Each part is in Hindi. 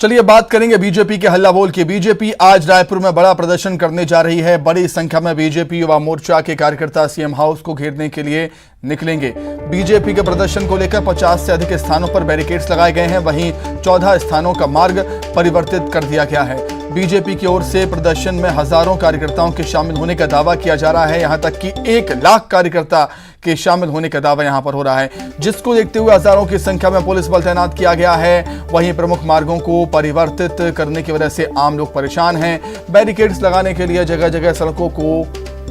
चलिए बात करेंगे बीजेपी के हल्ला बोल की। बीजेपी आज रायपुर में बड़ा प्रदर्शन करने जा रही है। बड़ी संख्या में बीजेपी युवा मोर्चा के कार्यकर्ता सीएम हाउस को घेरने के लिए निकलेंगे। बीजेपी के प्रदर्शन को लेकर 50 से अधिक स्थानों पर बैरिकेड्स लगाए गए हैं। वहीं 14 स्थानों का मार्ग परिवर्तित कर दिया गया है। बीजेपी की ओर से प्रदर्शन में हजारों कार्यकर्ताओं के शामिल होने का दावा किया जा रहा है। यहां तक कि 1 लाख कार्यकर्ता के शामिल होने का दावा यहां पर हो रहा है, जिसको देखते हुए हजारों की संख्या में पुलिस बल तैनात किया गया है। वहीं प्रमुख मार्गों को परिवर्तित करने की वजह से आम लोग परेशान हैं। बैरिकेड्स लगाने के लिए जगह जगह सड़कों को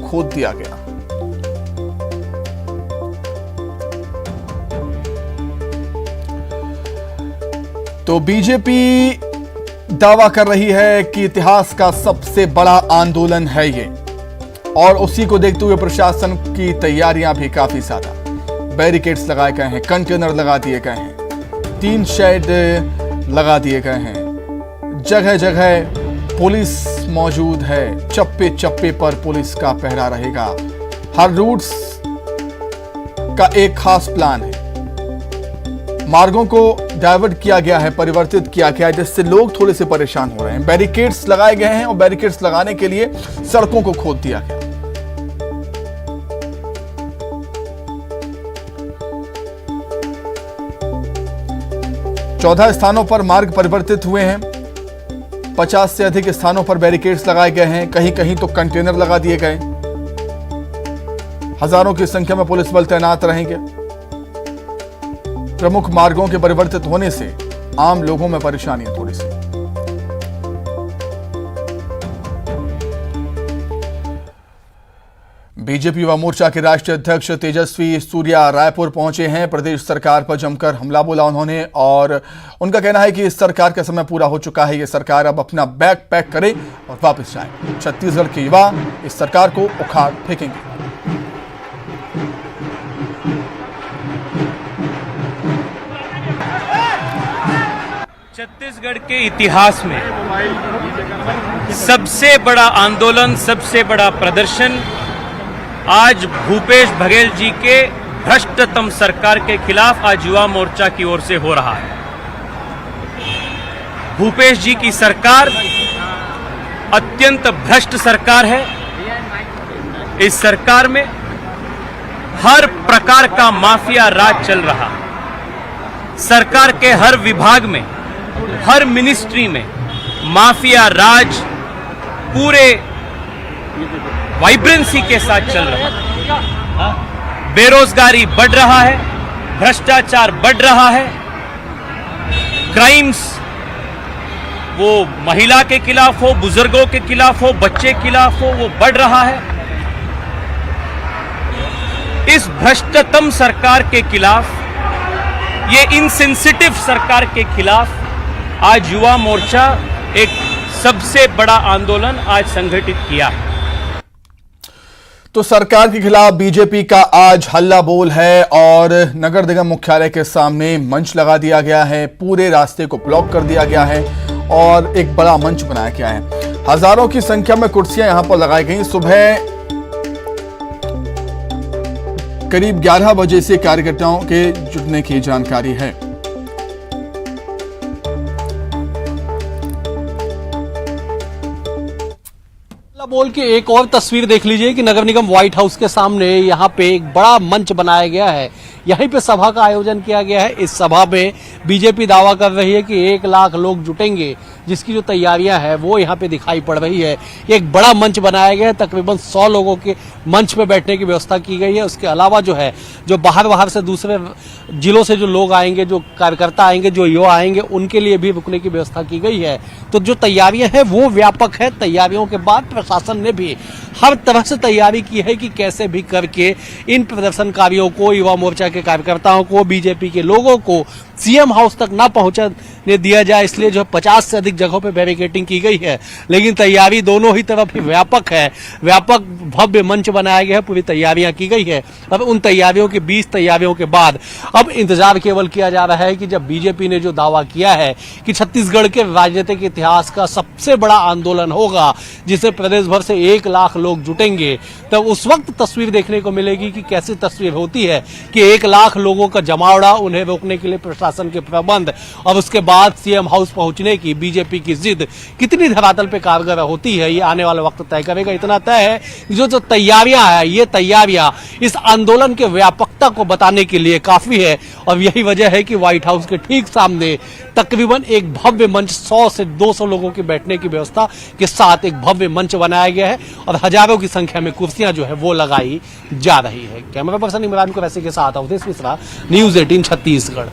खोद दिया गया। तो बीजेपी दावा कर रही है कि इतिहास का सबसे बड़ा आंदोलन है ये, और उसी को देखते हुए प्रशासन की तैयारियां भी काफी ज्यादा। बैरिकेड्स लगाए गए हैं, कंटेनर लगा दिए गए हैं, 3 शेड लगा दिए गए हैं, जगह जगह पुलिस मौजूद है। चप्पे चप्पे पर पुलिस का पहरा रहेगा। हर रूट्स का एक खास प्लान है। मार्गों को डाइवर्ट किया गया है, परिवर्तित किया गया है, जिससे लोग थोड़े से परेशान हो रहे हैं। बैरिकेड्स लगाए गए हैं और बैरिकेड्स लगाने के लिए सड़कों को खोद दिया गया। चौदह स्थानों पर मार्ग परिवर्तित हुए हैं। 50 से अधिक स्थानों पर बैरिकेड्स लगाए गए हैं। कहीं कहीं तो कंटेनर लगा दिए गए। हजारों की संख्या में पुलिस बल तैनात रहेंगे। प्रमुख मार्गों के परिवर्तित होने से आम लोगों में परेशानी है थोड़ी सी। बीजेपी युवा मोर्चा के राष्ट्रीय अध्यक्ष तेजस्वी सूर्या रायपुर पहुंचे हैं। प्रदेश सरकार पर जमकर हमला बोला उन्होंने, और उनका कहना है कि इस सरकार का समय पूरा हो चुका है। यह सरकार अब अपना बैग पैक करे और वापस जाए। छत्तीसगढ़ के युवा इस सरकार को उखाड़ फेंकेंगे। छत्तीसगढ़ के इतिहास में सबसे बड़ा आंदोलन, सबसे बड़ा प्रदर्शन आज भूपेश बघेल जी के भ्रष्टतम सरकार के खिलाफ आज युवा मोर्चा की ओर से हो रहा है। भूपेश जी की सरकार अत्यंत भ्रष्ट सरकार है। इस सरकार में हर प्रकार का माफिया राज चल रहा है। सरकार के हर विभाग में, हर मिनिस्ट्री में माफिया राज पूरे वाइब्रेंसी के साथ चल रहा है। बेरोजगारी बढ़ रहा है, भ्रष्टाचार बढ़ रहा है, क्राइम्स वो महिला के खिलाफ हो, बुजुर्गों के खिलाफ हो, बच्चे के खिलाफ हो, वो बढ़ रहा है। इस भ्रष्टतम सरकार के खिलाफ, ये इनसेंसिटिव सरकार के खिलाफ आज युवा मोर्चा एक सबसे बड़ा आंदोलन आज संगठित किया है। तो सरकार के खिलाफ बीजेपी का आज हल्ला बोल है, और नगर निगम मुख्यालय के सामने मंच लगा दिया गया है। पूरे रास्ते को ब्लॉक कर दिया गया है और एक बड़ा मंच बनाया गया है। हजारों की संख्या में कुर्सियां यहां पर लगाई गई। सुबह करीब 11 बजे से कार्यकर्ताओं के जुटने की जानकारी है। बोल के एक और तस्वीर देख लीजिए कि नगर निगम व्हाइट हाउस के सामने यहाँ पे एक बड़ा मंच बनाया गया है। यहीं पे सभा का आयोजन किया गया है। इस सभा में बीजेपी दावा कर रही है कि 1 लाख लोग जुटेंगे, जिसकी जो तैयारियां हैं वो यहाँ पे दिखाई पड़ रही है। एक बड़ा मंच बनाया गया है। तकरीबन 100 लोगों के मंच पे बैठने की व्यवस्था की गई है। उसके अलावा जो है, जो बाहर से दूसरे जिलों से जो लोग आएंगे, जो कार्यकर्ता आएंगे, जो युवा आएंगे, उनके लिए भी रुकने की व्यवस्था की गई है। तो जो तैयारियां हैं वो व्यापक है। तैयारियों के बाद प्रशासन ने भी हर तरह से तैयारी की है कि कैसे भी करके इन प्रदर्शनकारियों को, युवा मोर्चा के कार्यकर्ताओं को, बीजेपी के लोगों को सीएम हाउस तक ना पहुंचने दिया जाए, इसलिए जो 50 से अधिक जगहों पे बैरिकेडिंग की गई है। लेकिन तैयारी दोनों ही तरफ ही व्यापक है। व्यापक भव्य मंच बनाया गया है, पूरी तैयारियां की गई है। अब उन तैयारियों के 20 तैयारियों के बाद अब इंतजार केवल किया जा रहा है कि जब बीजेपी ने जो दावा किया है कि छत्तीसगढ़ के राजनीतिक इतिहास का सबसे बड़ा आंदोलन होगा, जिसे प्रदेश भर से 1 लाख लोग जुटेंगे, तब उस वक्त तस्वीर देखने को मिलेगी कि कैसी तस्वीर होती है कि 1 लाख लोगों का जमावड़ा, उन्हें रोकने के लिए प्रशासन प्रशासन के प्रबंध और उसके बाद सीएम हाउस पहुंचने की बीजेपी की जिद कितनी धरातल पे कारगर होती है, ये आने वाला वक्त तय करेगा। इतना तय है कि जो तैयारियां है, ये तैयारियां इस आंदोलन के व्यापकता को बताने के लिए काफी है और यही वजह है कि व्हाइट हाउस के ठीक सामने तकरीबन एक भव्य मंच 100 से 200 लोगों के बैठने की व्यवस्था के साथ एक भव्य मंच बनाया गया है और हजारों की संख्या में कुर्सियां जो है वो लगाई जा रही है। कैमरा पर्सन इमरान कुरैशी के साथ अवधेश मिश्रा, न्यूज 18 छत्तीसगढ़।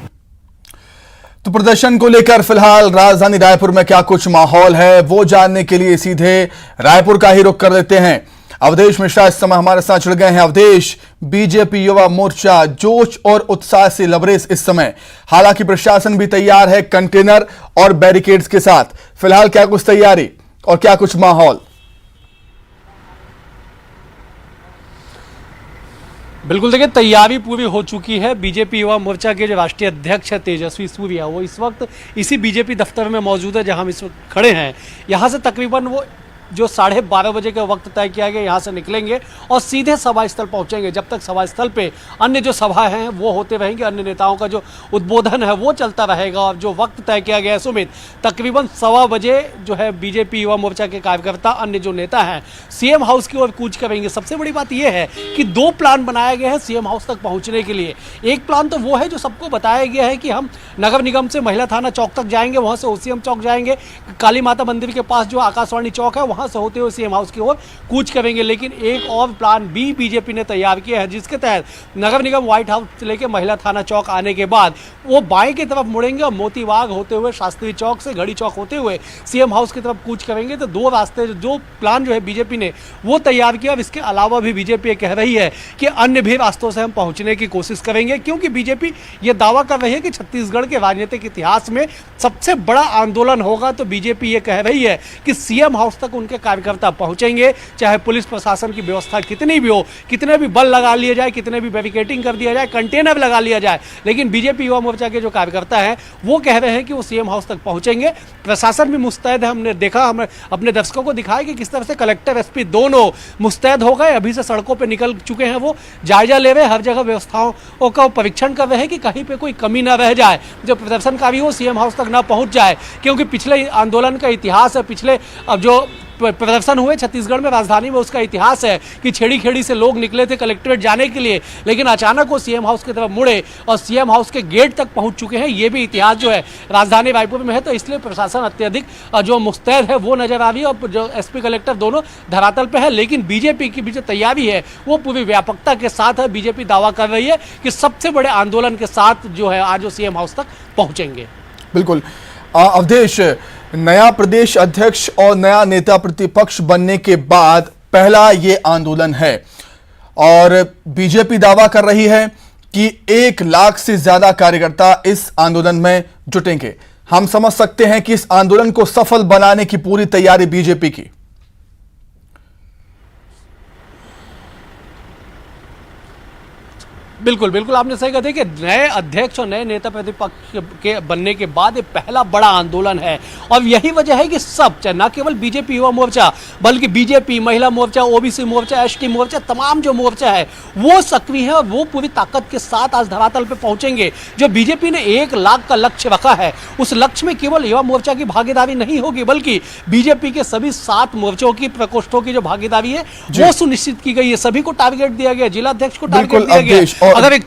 तो प्रदर्शन को लेकर फिलहाल राजधानी रायपुर में क्या कुछ माहौल है, वो जानने के लिए सीधे रायपुर का ही रुख कर लेते हैं। अवधेश मिश्रा इस समय हमारे साथ जुड़ गए हैं। अवधेश, बीजेपी युवा मोर्चा जोश और उत्साह से लबरेज इस समय, हालांकि प्रशासन भी तैयार है कंटेनर और बैरिकेड्स के साथ। फिलहाल क्या कुछ तैयारी और क्या कुछ माहौल? बिल्कुल देखिए, तैयारी पूरी हो चुकी है। बीजेपी युवा मोर्चा के जो राष्ट्रीय अध्यक्ष है तेजस्वी सूर्या, वो इस वक्त इसी बीजेपी दफ्तर में मौजूद है जहां हम इस वक्त खड़े हैं। यहां से तकरीबन वो जो 12:30 बजे का वक्त तय किया गया, यहाँ से निकलेंगे और सीधे सभा स्थल पहुंचेंगे। जब तक सभा स्थल पे अन्य जो सभा हैं वो होते रहेंगे, अन्य नेताओं का जो उद्बोधन है वो चलता रहेगा और जो वक्त तय किया गया है सुमित, तकरीबन 1:15 बजे जो है बीजेपी युवा मोर्चा के कार्यकर्ता, अन्य जो नेता हैं, सीएम हाउस की ओर कूच करेंगे। सबसे बड़ी बात यह है कि 2 प्लान बनाया गया है सीएम हाउस तक पहुंचने के लिए। एक प्लान तो वो है जो सबको बताया गया है कि हम नगर निगम से महिला थाना चौक तक जाएंगे, वहां से ओसीएम चौक जाएंगे, काली माता मंदिर के पास जो आकाशवाणी चौक है वहां से होते हुए सीएम हाउस की ओर कूच करेंगे। लेकिन एक और प्लान भी बीजेपी ने तैयार किया है जिसके तहत नगर निगम व्हाइट हाउस से लेकर महिला थाना चौक आने के बाद वो बाएं की तरफ मुड़ेंगे और मोती बाग होते हुए, शास्त्री चौक से घड़ी चौक होते हुए सीएम हाउस की तरफ कूच करेंगे। तो 2 रास्ते, जो प्लान जो है बीजेपी ने वो तैयार किया। और इसके अलावा भी बीजेपी कह रही है कि अन्य भी रास्तों से हम पहुंचने की कोशिश करेंगे, क्योंकि बीजेपी ये दावा कर रही है कि छत्तीसगढ़ के राजनीतिक इतिहास में सबसे बड़ा आंदोलन होगा। तो बीजेपी ये कह रही है कि सीएम हाउस तक उनके कार्यकर्ता पहुंचेंगे, चाहे पुलिस प्रशासन की व्यवस्था कितनी भी हो, कितने भी बल लगा लिया जाए, कितने भी बैरिकेडिंग कर दिया जाए, कंटेनर लगा लिया जाए, लेकिन बीजेपी युवा मोर्चा के जो कार्यकर्ता हैं वो कह रहे हैं कि वो सीएम हाउस तक पहुंचेंगे। प्रशासन भी मुस्तैद है। हमने देखा, हमने अपने दर्शकों को दिखाया कि किस तरह से कलेक्टर, एसपी दोनों मुस्तैद हो गए, अभी से सड़कों पर निकल चुके हैं। वो जायजा ले रहे हैं, हर जगह व्यवस्थाओं का परीक्षण कर रहे हैं कि कहीं पर कोई कमी ना रह जाए, जो प्रदर्शनकारी हो सीएम हाउस तक ना पहुंच जाए। क्योंकि पिछले आंदोलन का इतिहास है, पिछले अब जो प्रदर्शन हुए छत्तीसगढ़ में, राजधानी में, उसका इतिहास है कि छेड़ी खेड़ी से लोग निकले थे कलेक्ट्रेट जाने के लिए, लेकिन अचानक वो सीएम हाउस की तरफ मुड़े और सीएम हाउस के गेट तक पहुंच चुके हैं। ये भी इतिहास जो है राजधानी रायपुर में है। तो इसलिए प्रशासन अत्यधिक जो मुस्तैद है वो नजर आ रही है और जो एसपी कलेक्टर दोनों धरातल पे है। लेकिन बीजेपी की भी जो तैयारी है वो पूरी व्यापकता के साथ है। बीजेपी दावा कर रही है कि सबसे बड़े आंदोलन के साथ जो है आज वो सीएम हाउस तक पहुंचेंगे। बिल्कुल अवधेश, नया प्रदेश अध्यक्ष और नया नेता प्रतिपक्ष बनने के बाद पहला ये आंदोलन है और बीजेपी दावा कर रही है कि 1 लाख से ज्यादा कार्यकर्ता इस आंदोलन में जुटेंगे। हम समझ सकते हैं कि इस आंदोलन को सफल बनाने की पूरी तैयारी बीजेपी की। बिल्कुल बिल्कुल, आपने सही कहा कि नए अध्यक्ष और नए नेता प्रतिपक्ष के बनने के बाद ये पहला बड़ा आंदोलन है और यही वजह है कि सब, चाहे ना केवल बीजेपी युवा मोर्चा बल्कि बीजेपी, महिला मोर्चा, ओबीसी मोर्चा, एसटी मोर्चा, तमाम जो मोर्चा है वो सक्रिय है और वो पूरी ताकत के साथ आज धरातल पे पहुंचेंगे। जो बीजेपी ने 1 लाख का लक्ष्य रखा है, उस लक्ष्य में केवल युवा मोर्चा की भागीदारी नहीं होगी बल्कि बीजेपी के सभी 7 मोर्चों की, प्रकोष्ठों की जो भागीदारी है वो सुनिश्चित की गई है। सभी को टारगेट दिया गया, जिला अध्यक्ष को टारगेट दिया गया। अगर एक